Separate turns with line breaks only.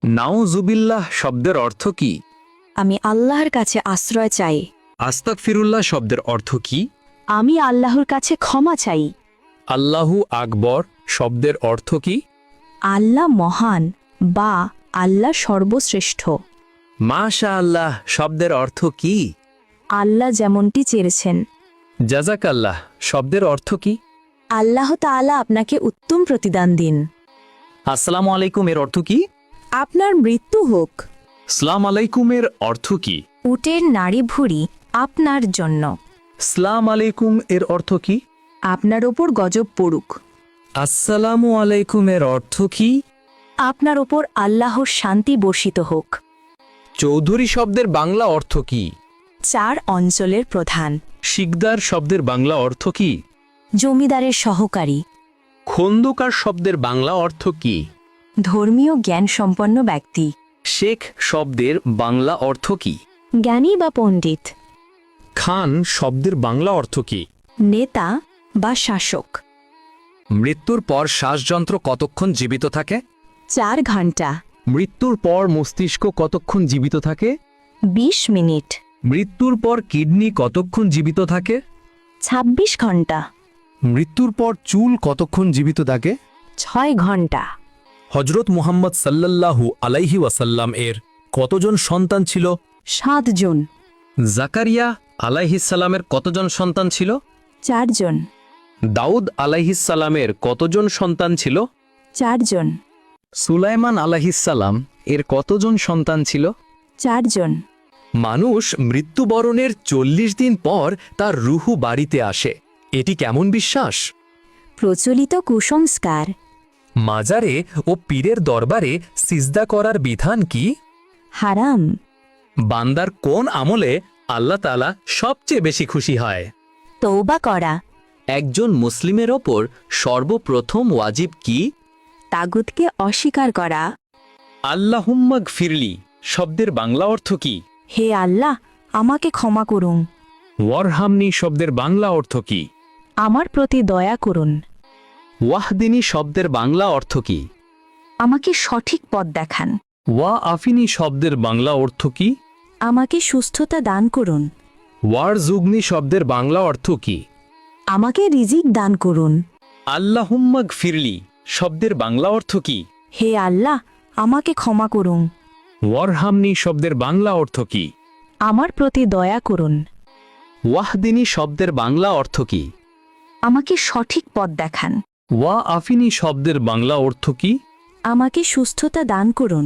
নাউজুবিল্লাহ শব্দের অর্থ কি?
আমি আল্লাহর কাছে আশ্রয় চাই।
আস্তাগফিরুল্লাহ শব্দের অর্থ কি?
আমি আল্লাহর কাছে ক্ষমা চাই।
আল্লাহু আকবর শব্দের অর্থ কি?
আল্লাহ মহান বা আল্লাহ সর্বশ্রেষ্ঠ।
মাশা আল্লাহ শব্দের অর্থ কি?
আল্লাহ যেমনটি চেয়েছেন।
জাযাকাল্লাহ শব্দের অর্থ কি?
আল্লাহ তাআলা আপনাকে উত্তম প্রতিদান দিন।
আসসালামু আলাইকুম এর অর্থ কি?
আপনার মৃত্যু হোক।
সালাম আলাইকুমের অর্থ কি?
উটের নাড়ি ভুঁড়ি আপনার জন্য।
সালাম আলাইকুম এর অর্থ কি?
আপনার ওপর গজব পড়ুক।
আসসালামু আলাইকুম এর অর্থ কি?
আপনার ওপর আল্লাহর শান্তি বর্ষিত হোক।
চৌধুরী শব্দের বাংলা অর্থ কি?
4 অঞ্চলের প্রধান।
শিকদার শব্দের বাংলা অর্থ কি?
জমিদারের সহকারী।
খন্দকার শব্দের বাংলা অর্থ কি?
ধর্মীয় জ্ঞান সম্পন্ন ব্যক্তি।
শেখ শব্দের বাংলা অর্থ কি?
জ্ঞানী বা পণ্ডিত।
খান শব্দের বাংলা অর্থ কি?
নেতা বা শাসক।
মৃত্যুর পর শ্বাসযন্ত্র কতক্ষণ জীবিত থাকে?
4 ঘন্টা।
মৃত্যুর পর মস্তিষ্ক কতক্ষণ জীবিত থাকে?
20 মিনিট।
মৃত্যুর পর কিডনি কতক্ষণ জীবিত থাকে?
26 ঘন্টা।
মৃত্যুর পর চুল কতক্ষণ জীবিত থাকে?
6 ঘন্টা।
হজরত মুহাম্মদ সাল্লাল্লাহু আলাইহি ওয়াসাল্লাম এর কতজন সন্তান ছিল?
7 জন।
জাকারিয়া আলাইহিসসালামের কতজন সন্তান ছিল?
4 জন।
দাউদ আলাইহিসসালামের কতজন সন্তান ছিল?
4 জন।
সুলাইমান আলাইহিসসালাম এর কতজন সন্তান ছিল?
4 জন।
মানুষ মৃত্যুবরণের 40 দিন পর তার রুহু বাড়িতে আসে, এটি কেমন বিশ্বাস?
প্রচলিত কুসংস্কার।
মাজারে ও পীরের দরবারে সিজদা করার বিধান কি?
হারাম।
বান্দার কোন আমলে আল্লাহ তাআলা সবচেয়ে বেশি খুশি হয়?
তওবা করা।
একজন মুসলিমের ওপর সর্বপ্রথম ওয়াজিব কি?
তাগুতকে অস্বীকার করা।
আল্লাহুম্মা গফিরলি শব্দের বাংলা অর্থ কি?
হে আল্লাহ, আমাকে ক্ষমা করুন।
ওয়ারহামনি শব্দের বাংলা অর্থ কি?
আমার প্রতি দয়া করুন।
ওয়াহদিনী শব্দের বাংলা অর্থ কি?
আমাকে সঠিক পথ দেখান।
ওয়া আফিনী শব্দের বাংলা অর্থ কি?
আমাকে সুস্থতা দান করুন।
ওয়ারজুগনি শব্দের বাংলা অর্থ কি?
আমাকে রিজিক দান করুন।
আল্লাহুম্মা গফিরলি শব্দের বাংলা অর্থ কি?
হে আল্লাহ, আমাকে ক্ষমা করুন।
ওয়ারহামনি শব্দের বাংলা অর্থ কি?
আমার প্রতি দয়া করুন।
ওয়াহদিনী শব্দের বাংলা অর্থ কি?
আমাকে সঠিক পথ দেখান।
ওয়া আফিনী শব্দের বাংলা অর্থ কি?
আমাকে সুস্থতা দান করুন।